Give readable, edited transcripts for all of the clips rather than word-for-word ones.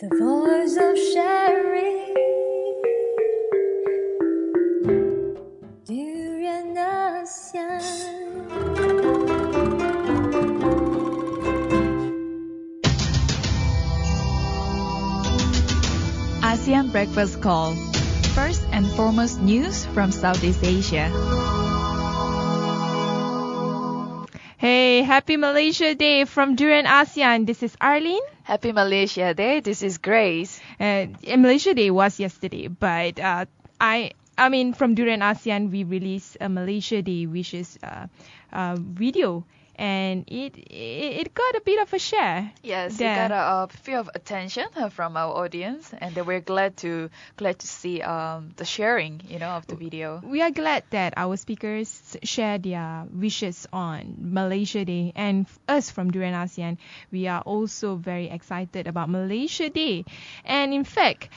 The voice of sharing Durian ASEAN. ASEAN Breakfast Call. First and foremost news from Southeast Asia. Hey, happy Malaysia Day from Durian ASEAN. This is Arlene. Happy Malaysia Day. This is Grace. Malaysia Day was yesterday, but I mean from Durian ASEAN we released a Malaysia Day wishes video, and it got a bit of a share. Yes, it got a few of attention from our audience, and we're glad to see the sharing, of the video. We are glad that our speakers share their wishes on Malaysia Day, and us from Durian ASEAN, we are also very excited about Malaysia Day. And in fact,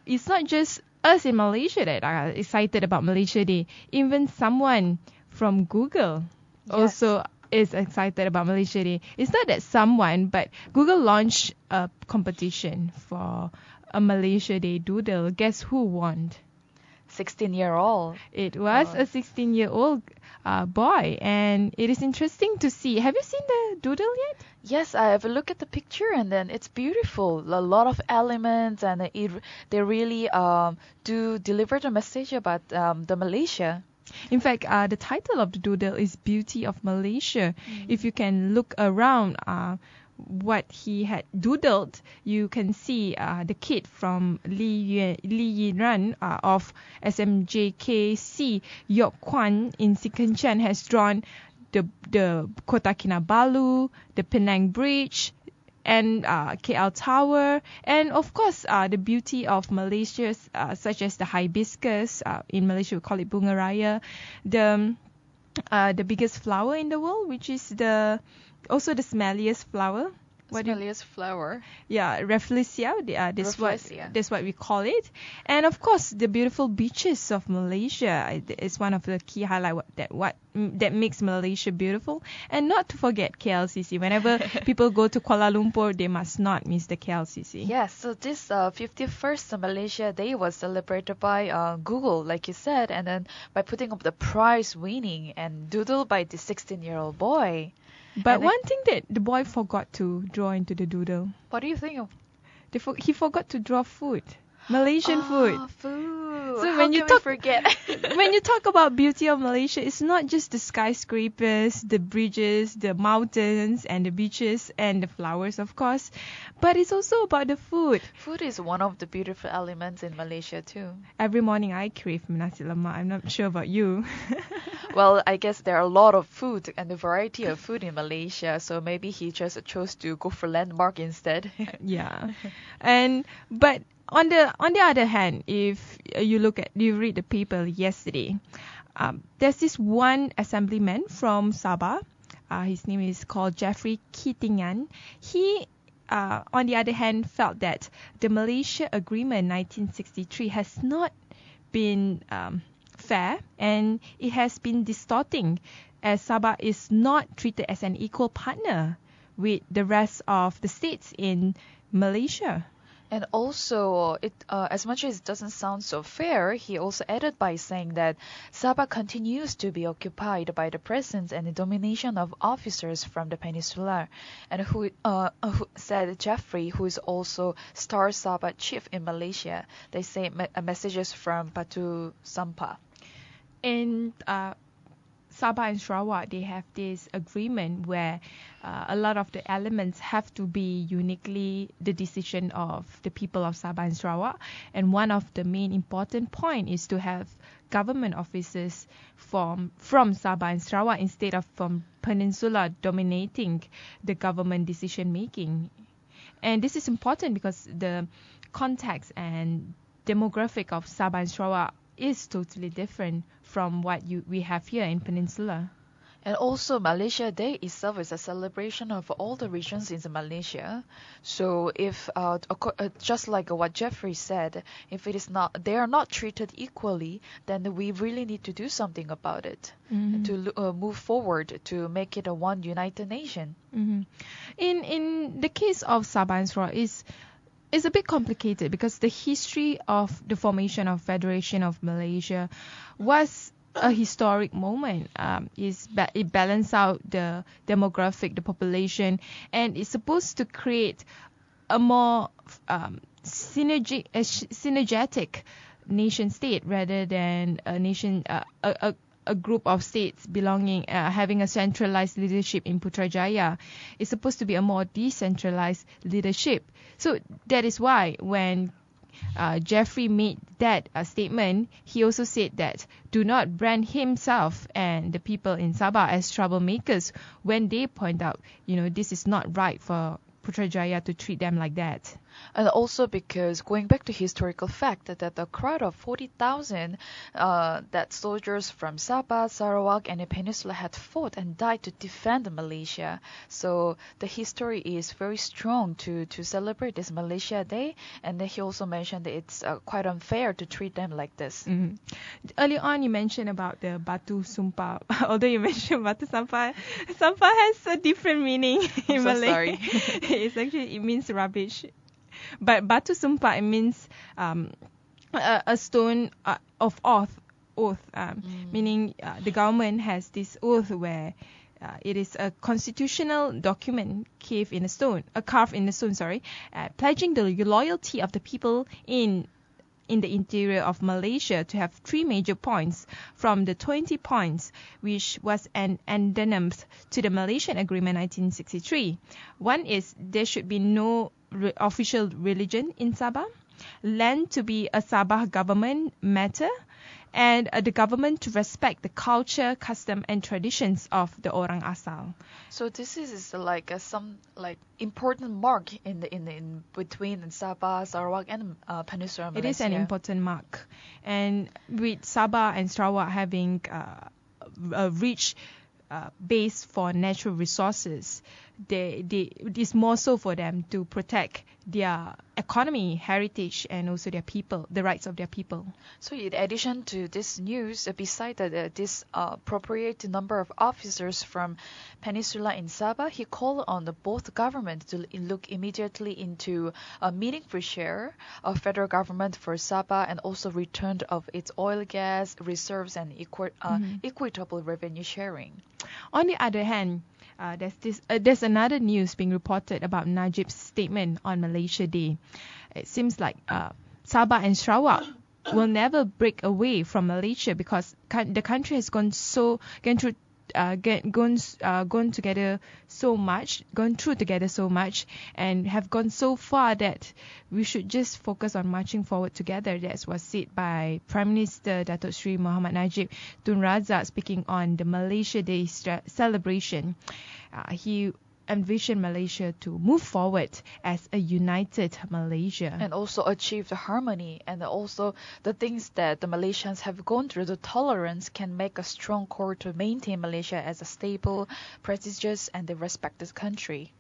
it's not just us in Malaysia that are excited about Malaysia Day. Even someone from Google also is excited about Malaysia Day. It's not that someone, but Google launched a competition for a Malaysia Day doodle. Guess who won? 16-year-old. It was a 16-year-old boy, and it is interesting to see. Have you seen the doodle yet? Yes, I have a look at the picture, and then it's beautiful. A lot of elements, and they really do deliver the message about the Malaysia. In fact, the title of the doodle is Beauty of Malaysia. If you can look around what he had doodled, you can see the kid from Lee Yin-ran of SMJKC, Yok Kwan in Sikanchan has drawn the Kota Kinabalu, the Penang Bridge, and KL Tower, and of course the beauty of Malaysia, such as the hibiscus. In Malaysia we call it bunga raya, the biggest flower in the world, which is also the smelliest flower. Smelliest flower. Yeah, Rafflesia. That's what we call it. And of course, the beautiful beaches of Malaysia is one of the key highlights that makes Malaysia beautiful. And not to forget KLCC. Whenever people go to Kuala Lumpur, they must not miss the KLCC. Yes. So this 51st Malaysia Day was celebrated by Google, like you said, and then by putting up the prize winning and doodle by the 16-year-old boy. But one thing that the boy forgot to draw into the doodle. What do you think of? He forgot to draw food. Malaysian food. Food. So when you forget? When you talk about beauty of Malaysia, it's not just the skyscrapers, the bridges, the mountains, and the beaches, and the flowers, of course, but it's also about the food. Food is one of the beautiful elements in Malaysia too. Every morning I crave nasi lemak. I'm not sure about you. Well, I guess there are a lot of food and a variety of food in Malaysia, so maybe he just chose to go for landmark instead. Yeah, but on the other hand, if you read the paper yesterday, there's this one assemblyman from Sabah. His name is called Jeffrey Keatingan. He, on the other hand, felt that the Malaysia Agreement 1963 has not been fair, and it has been distorting, as Sabah is not treated as an equal partner with the rest of the states in Malaysia. And also, as much as it doesn't sound so fair, he also added by saying that Sabah continues to be occupied by the presence and the domination of officers from the peninsula, and who said Jeffrey, who is also Star Sabah chief in Malaysia. They say messages from Batu Sampah. And Sabah and Sarawak, they have this agreement where a lot of the elements have to be uniquely the decision of the people of Sabah and Sarawak. And one of the main important point is to have government officers from Sabah and Sarawak instead of from Peninsula dominating the government decision making. And this is important because the context and demographic of Sabah and Sarawak is totally different from what we have here in Peninsula. And also, Malaysia Day itself is a celebration of all the regions in Malaysia. So if, just like what Jeffrey said, if they are not treated equally, then we really need to do something about it, to move forward to make it a one united nation. In the case of Sabah and Sarawak, It's a bit complicated because the history of the formation of Federation of Malaysia was a historic moment. It balanced out the demographic, the population, and it's supposed to create a more synergetic nation state rather than a nation a group of states belonging having a centralized leadership in Putrajaya. It's supposed to be a more decentralized leadership. So that is why when Jeffrey made that statement, he also said that do not brand himself and the people in Sabah as troublemakers when they point out, this is not right for Putrajaya to treat them like that. And also because going back to historical fact that the crowd of 40,000 that soldiers from Sabah, Sarawak and the peninsula had fought and died to defend Malaysia. So the history is very strong to celebrate this Malaysia Day. And then he also mentioned that it's quite unfair to treat them like this. Mm-hmm. Earlier on you mentioned about the Batu Sumpah. Although you mentioned Batu Sampah, Sampah has a different meaning in Malay. Sorry. It means rubbish. But Batu Sumpah, it means a stone of oath, meaning the government has this oath where it is a constitutional document carved in a stone, pledging the loyalty of the people in the interior of Malaysia to have 3 major points from the 20 points, which was an addendum to the Malaysian Agreement 1963. One is there should be no official religion in Sabah, land to be a Sabah government matter, and the government to respect the culture, custom, and traditions of the orang asal. So this is like some important mark in between Sabah, Sarawak, and Peninsula Malaysia. It is an important mark, and with Sabah and Sarawak having a rich base for natural resources, it is more so for them to protect their economy, heritage, and also their people, the rights of their people. So in addition to this news, beside this appropriate number of officers from Peninsula in Sabah, he called on both governments to look immediately into a meaningful share of federal government for Sabah and also return of its oil, gas, reserves and equitable revenue sharing. On the other hand, there's another news being reported about Najib's statement on Malaysia Day. It seems like Sabah and Sarawak will never break away from Malaysia because the country has gone through together so much, and have gone so far that we should just focus on marching forward together. That was said by Prime Minister Datuk Sri Muhammad Najib Tun Razak speaking on the Malaysia Day celebration. He envisioned Malaysia to move forward as a united Malaysia. And also achieve the harmony and also the things that the Malaysians have gone through, the tolerance can make a strong core to maintain Malaysia as a stable, prestigious and a respected country.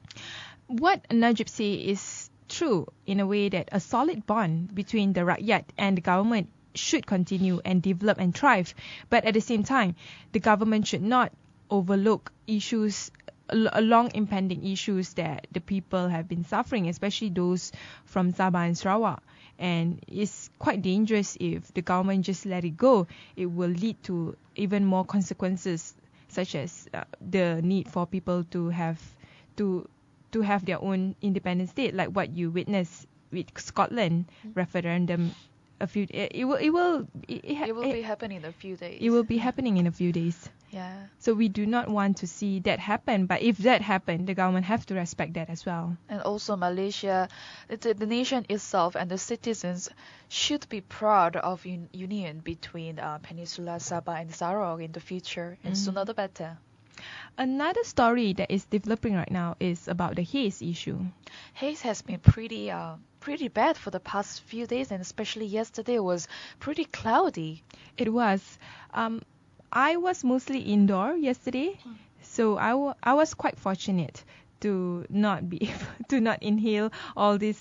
What Najib say is true in a way that a solid bond between the Rakyat and the government should continue and develop and thrive. But at the same time, the government should not overlook issues, long impending issues that the people have been suffering, especially those from Sabah and Sarawak. And it's quite dangerous if the government just let it go. It will lead to even more consequences, such as the need for people to have their own independent state, like what you witnessed with Scotland referendum. It will be happening in a few days. It will be happening in a few days. Yeah. So we do not want to see that happen. But if that happened, the government have to respect that as well. And also Malaysia, the nation itself and the citizens should be proud of union between Peninsula, Sabah and Sarawak in the future. And sooner the better. Another story that is developing right now is about the haze issue. Haze has been pretty bad for the past few days, and especially yesterday was pretty cloudy. It was. I was mostly indoor yesterday, so I was quite fortunate to not inhale all this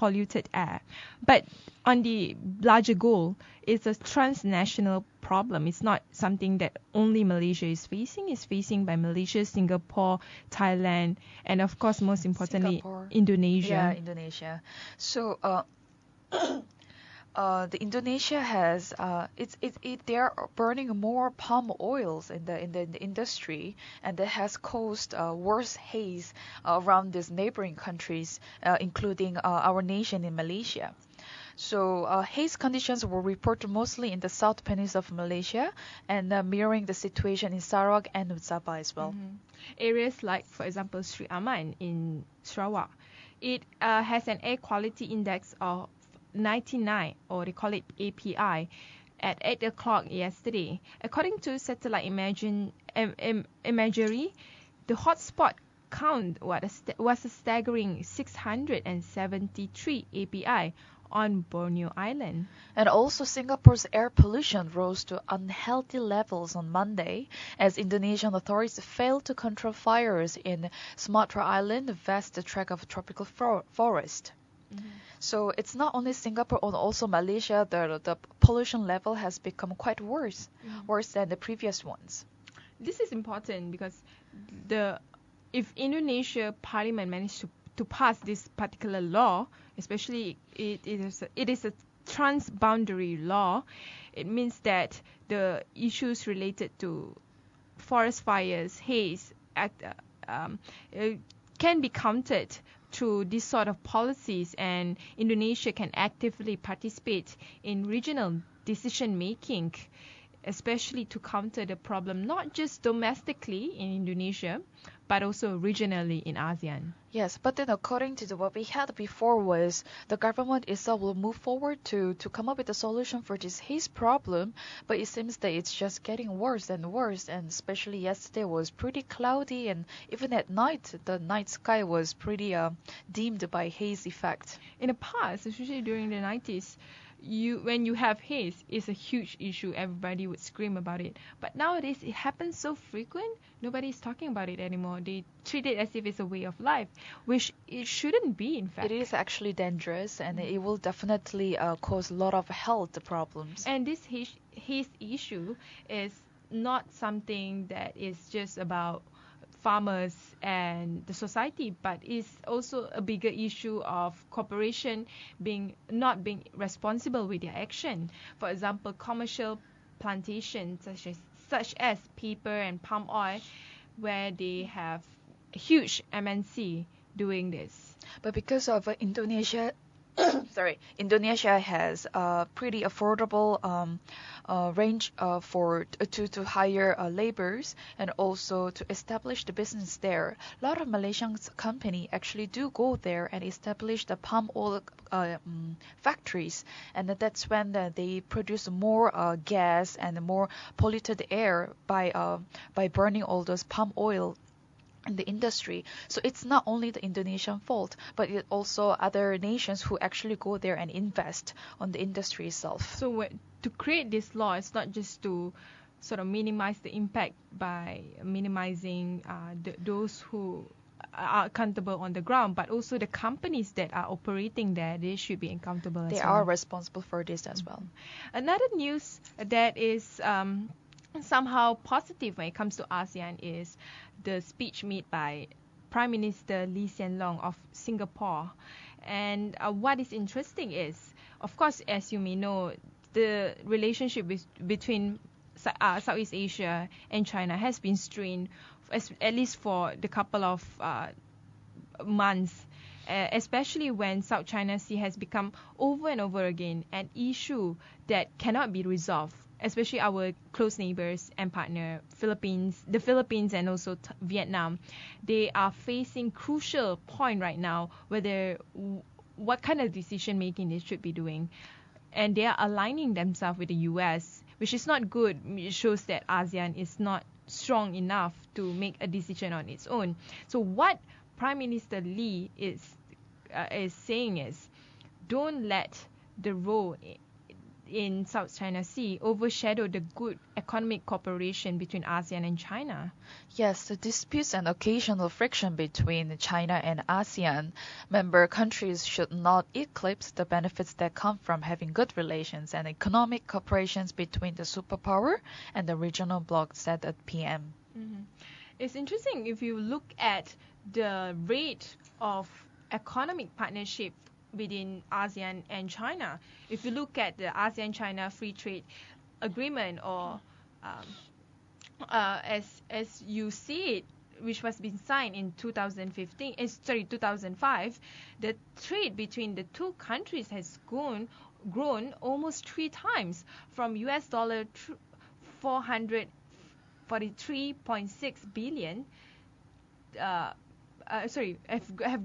polluted air. But on the larger goal, it's a transnational problem. It's not something that only Malaysia is facing. It's facing by Malaysia, Singapore, Thailand, and of course, most importantly, Singapore. Indonesia. Yeah, Indonesia. So, the Indonesia has they are burning more palm oils in the industry, and that has caused worse haze around these neighboring countries, including our nation in Malaysia. So haze conditions were reported mostly in the south peninsula of Malaysia, and mirroring the situation in Sarawak and Sabah as well. Areas like, for example, Sri Aman in Sarawak, it has an air quality index of 99, or they call it API, at 8 o'clock yesterday. According to satellite imagery, the hotspot count was a staggering 673 API on Borneo Island. And also Singapore's air pollution rose to unhealthy levels on Monday as Indonesian authorities failed to control fires in Sumatra Island, the vast tract of tropical forest. So it's not only Singapore, but also Malaysia. The pollution level has become quite worse than the previous ones. This is important because if Indonesia Parliament managed to pass this particular law, especially it is a transboundary law, it means that the issues related to forest fires, haze, can be countered through this sort of policies, and Indonesia can actively participate in regional decision making, especially to counter the problem not just domestically in Indonesia but also regionally in ASEAN. Yes, but then according to what we had before was the government itself will move forward to come up with a solution for this haze problem, but it seems that it's just getting worse and worse, and especially yesterday was pretty cloudy, and even at night the night sky was pretty dimmed by haze effect. In the past, especially during the 90s, when you have haze, it's a huge issue. Everybody would scream about it. But nowadays, it happens so frequent, nobody's talking about it anymore. They treat it as if it's a way of life, which it shouldn't be, in fact. It is actually dangerous, and it will definitely cause a lot of health problems. And this haze issue is not something that is just about farmers and the society, but is also a bigger issue of corporation not being responsible with their action. For example, commercial plantations such as paper and palm oil, where they have huge MNC doing this. But because of Indonesia, Indonesia has a pretty affordable range to hire laborers and also to establish the business there. A lot of Malaysian company actually do go there and establish the palm oil factories, and that's when they produce more gas and more polluted air by burning all those palm oil in the industry. So it's not only the Indonesian fault, but it also other nations who actually go there and invest on the industry itself. So to create this law, it's not just to sort of minimize the impact by minimizing those who are accountable on the ground, but also the companies that are operating there, they should be accountable as well. They are responsible for this as well. Another news that is somehow positive when it comes to ASEAN is the speech made by Prime Minister Lee Hsien Loong of Singapore. And what is interesting is, of course, as you may know, the relationship between Southeast Asia and China has been strained, at least for the couple of months, especially when South China Sea has become over and over again an issue that cannot be resolved, especially our close neighbors and partner, the Philippines and also Vietnam. They are facing crucial point right now whether what kind of decision making they should be doing. And they are aligning themselves with the US, which is not good. It shows that ASEAN is not strong enough to make a decision on its own. So what Prime Minister Lee is saying is, don't let the role in South China Sea overshadow the good economic cooperation between ASEAN and China. Yes, the disputes and occasional friction between China and ASEAN member countries should not eclipse the benefits that come from having good relations and economic cooperations between the superpower and the regional bloc, said the PM. It's interesting if you look at the rate of economic partnership within ASEAN and China. If you look at the ASEAN-China Free Trade Agreement, or as you see it, which was been signed in 2005, the trade between the two countries has grown almost 3 times, from US dollar 443.6 billion. Have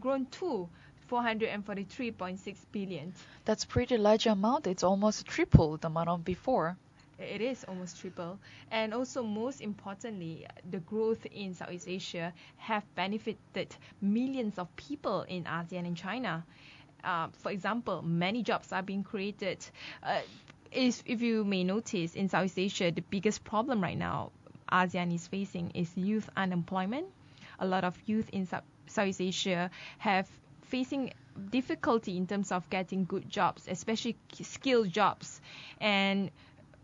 grown to 443.6 billion. That's pretty large amount. It's almost triple the amount of before. It is almost triple. And also, most importantly, the growth in Southeast Asia have benefited millions of people in ASEAN and China. For example, many jobs are being created. If you may notice, in Southeast Asia, the biggest problem right now ASEAN is facing is youth unemployment. A lot of youth in Southeast Asia have facing difficulty in terms of getting good jobs, especially skilled jobs. And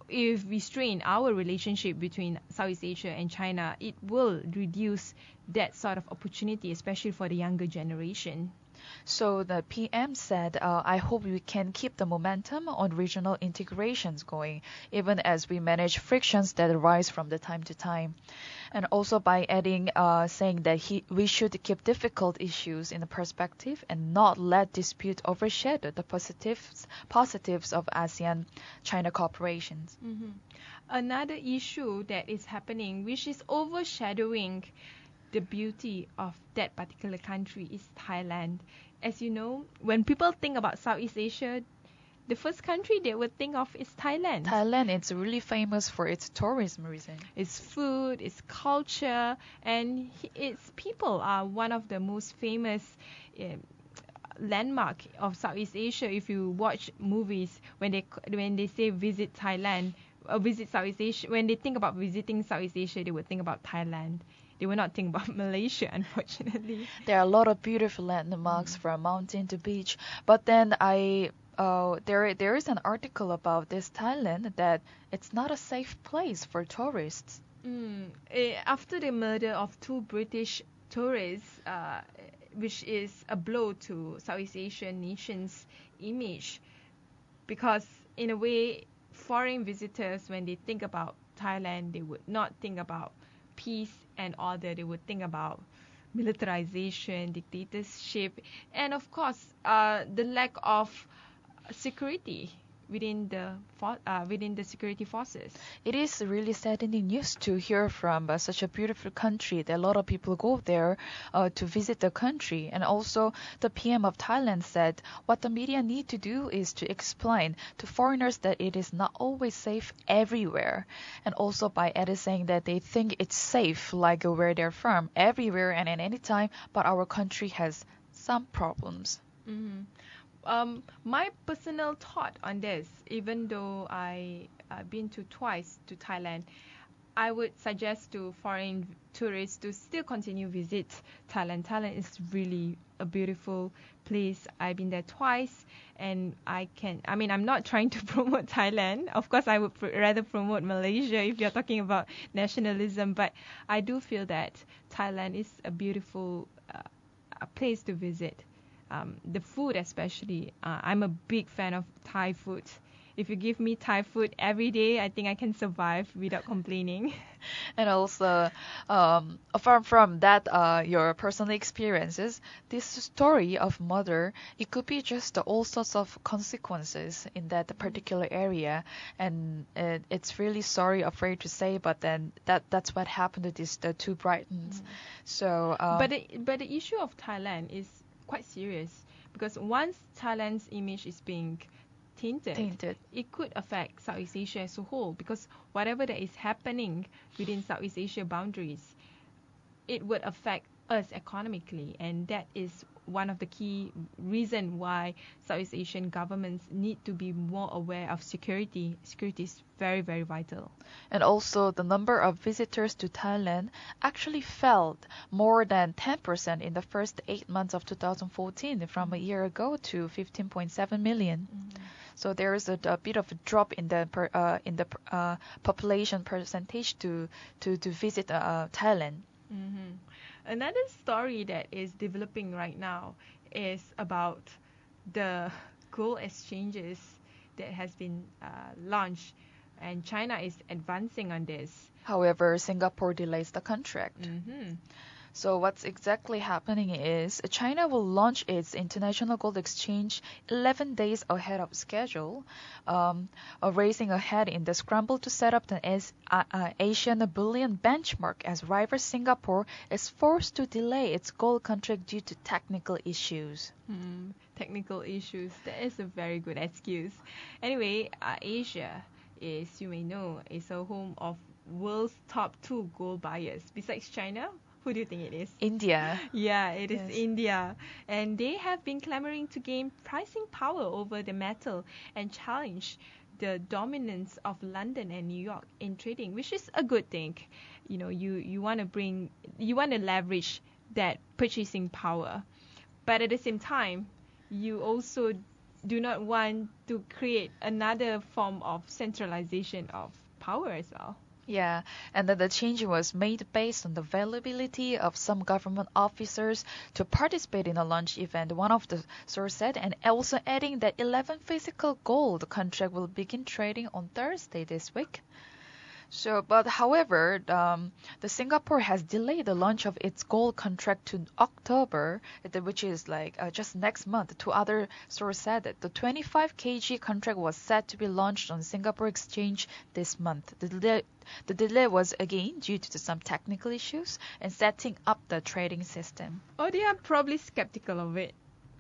if we strain our relationship between Southeast Asia and China, it will reduce that sort of opportunity, especially for the younger generation. So the PM said, I hope we can keep the momentum on regional integrations going, even as we manage frictions that arise from the time to time. And also by adding, saying that we should keep difficult issues in the perspective and not let dispute overshadow the positives of ASEAN-China cooperations. Another issue that is happening, which is overshadowing the beauty of that particular country, is Thailand. As you know, when people think about Southeast Asia, the first country they would think of is Thailand. Thailand is really famous for its tourism reason. Its food, its culture, and its people are one of the most famous landmark of Southeast Asia. If you watch movies, when they say visit Thailand, visit Southeast Asia, when they think about visiting Southeast Asia, they would think about Thailand. They will not think about Malaysia, unfortunately. There are a lot of beautiful landmarks from mountain to beach. But then there is an article about this Thailand that it's not a safe place for tourists. After the murder of 2 British tourists, which is a blow to Southeast Asian nations' image, because in a way, foreign visitors, when they think about Thailand, they would not think about peace and order. They would think about militarization, dictatorship, and of course, the lack of security within the security forces. It is really saddening news to hear from such a beautiful country that a lot of people go there to visit the country. And also, the PM of Thailand said what the media need to do is to explain to foreigners that it is not always safe everywhere. And also by adding saying that they think it's safe, like where they're from, everywhere and at any time, but our country has some problems. My personal thought on this, even though I've been twice to Thailand, I would suggest to foreign tourists to still continue visit Thailand. Thailand is really a beautiful place. I've been there twice, and I'm not trying to promote Thailand. Of course, I would rather promote Malaysia if you're talking about nationalism, but I do feel that Thailand is a beautiful place to visit. The food especially, I'm a big fan of Thai food. If you give me Thai food every day, I think I can survive without complaining. And also, apart from that, your personal experiences, this story of mother, it could be just all sorts of consequences in that particular area. And it's really afraid to say, but then that's what happened to the 2 Brightons. So, but the issue of Thailand is quite serious, because once Thailand's image is being tainted, it could affect Southeast Asia as a whole, because whatever that is happening within Southeast Asia boundaries, it would affect us economically, and that is one of the key reason why Southeast Asian governments need to be more aware of security. Security is very, very vital. And also, the number of visitors to Thailand actually fell more than 10% in the first 8 months of 2014 from a year ago to 15.7 million. So there is a bit of a drop in the population percentage to visit Thailand. Another story that is developing right now is about the gold exchanges that has been launched, and China is advancing on this. However, Singapore delays the contract. So what's exactly happening is China will launch its international gold exchange 11 days ahead of schedule, racing ahead in the scramble to set up the Asian bullion benchmark as rival Singapore is forced to delay its gold contract due to technical issues. Technical issues, that is a very good excuse. Anyway, Asia, as you may know, is a home of world's top 2 gold buyers. Besides China, who do you think it is? India. Yeah, it is Yes. India. And they have been clamoring to gain pricing power over the metal and challenge the dominance of London and New York in trading, which is a good thing. You know, you want to leverage that purchasing power. But at the same time, you also do not want to create another form of centralization of power as well. Yeah, and then the change was made based on the availability of some government officers to participate in the launch event, one of the source said, and also adding that 11 physical gold contract will begin trading on Thursday this week. So, but however, the Singapore has delayed the launch of its gold contract to October, which is like just next month. Two other sources said that the 25 kg contract was set to be launched on Singapore Exchange this month. The delay was again due to some technical issues and setting up the trading system. Oh, they are probably skeptical of it.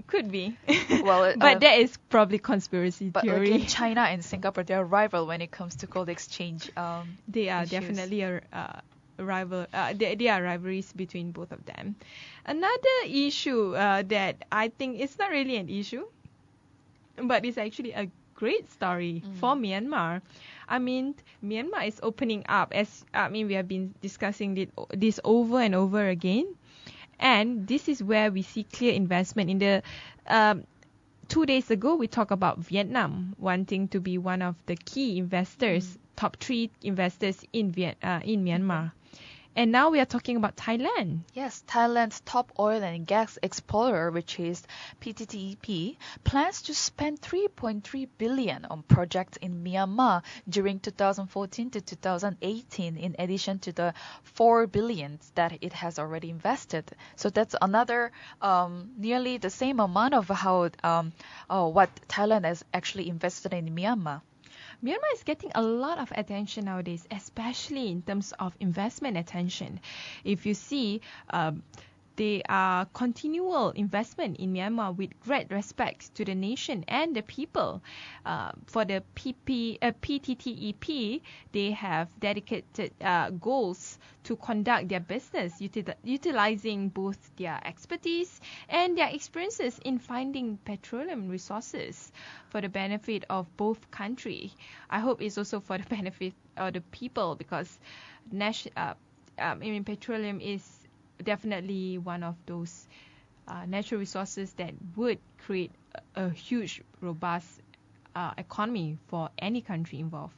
Could be. Well, but that is probably conspiracy but theory. again, China and Singapore, they are rival when it comes to gold exchange. They are issues. definitely a rival. They are rivalries between both of them. Another issue that I think is not really an issue, but it's actually a great story for Myanmar. I mean, Myanmar is opening up. We have been discussing this over and over again. And this is where we see clear investment. In the 2 days ago, we talked about Vietnam wanting to be one of the key investors, top 3 investors in Myanmar. And now we are talking about Thailand. Yes, Thailand's top oil and gas explorer, which is PTTEP, plans to spend 3.3 billion on projects in Myanmar during 2014 to 2018, in addition to the 4 billion that it has already invested. So that's another nearly the same amount of what Thailand has actually invested in Myanmar. Myanmar is getting a lot of attention nowadays, especially in terms of investment attention. If you see, there are continual investment in Myanmar with great respect to the nation and the people. For the PTTEP, they have dedicated goals to conduct their business, utilizing both their expertise and their experiences in finding petroleum resources for the benefit of both countries. I hope it's also for the benefit of the people, because petroleum is definitely one of those natural resources that would create a huge, robust economy for any country involved.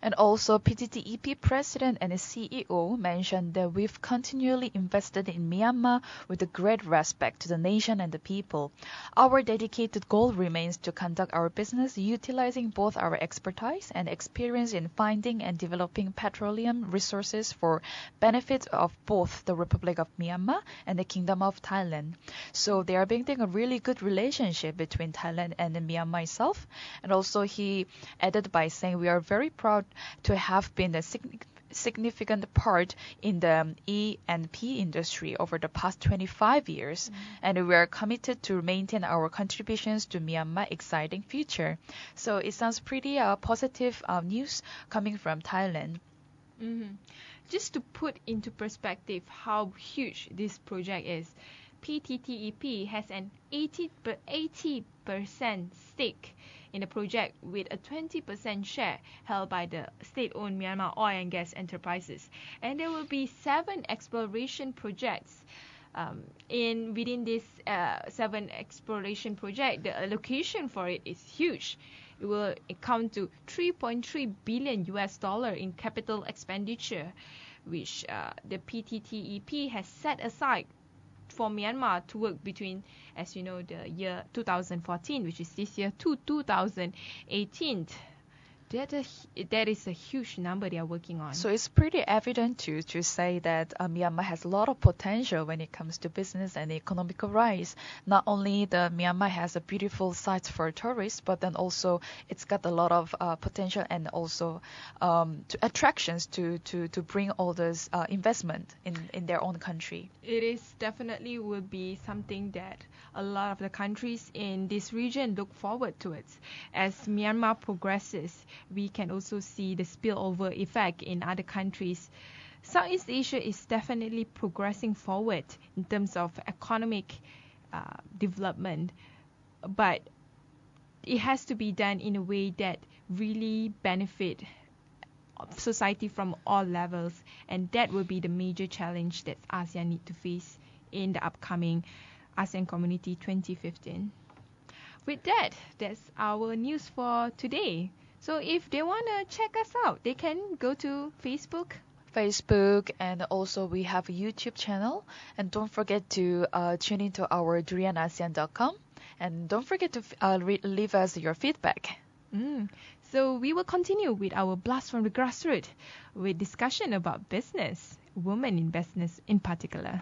And also, PTTEP president and CEO mentioned that we've continually invested in Myanmar with a great respect to the nation and the people. Our dedicated goal remains to conduct our business utilizing both our expertise and experience in finding and developing petroleum resources for benefit of both the Republic of Myanmar and the Kingdom of Thailand. So they are building a really good relationship between Thailand and Myanmar itself. And also he added by saying, we are very proud to have been a significant part in the E&P industry over the past 25 years, and we are committed to maintain our contributions to Myanmar's exciting future. So it sounds pretty positive news coming from Thailand. Just to put into perspective how huge this project is, PTTEP has an 80% stake in the project, with a 20% share held by the state-owned Myanmar Oil and Gas Enterprises. And there will be 7 exploration projects. Within this 7 exploration project, the allocation for it is huge. It will account to $3.3 billion in capital expenditure, which the PTTEP has set aside for Myanmar to work between, as you know, the year 2014, which is this year, to 2018. That is a huge number they are working on. So it's pretty evident to say that Myanmar has a lot of potential when it comes to business and economical rise. Not only the Myanmar has a beautiful sites for tourists, but then also it's got a lot of potential and also attractions to bring all this investment in their own country. It is definitely will be something that a lot of the countries in this region look forward to it. As Myanmar progresses, we can also see the spillover effect in other countries. Southeast Asia is definitely progressing forward in terms of economic development, but it has to be done in a way that really benefit society from all levels, and that will be the major challenge that ASEAN need to face in the upcoming ASEAN Community 2015. With that, that's our news for today. So if they want to check us out, they can go to Facebook, and also we have a YouTube channel. And don't forget to tune into our durianasian.com. And don't forget to leave us your feedback. So we will continue with our Blast from the Grassroots with discussion about business, women in business in particular.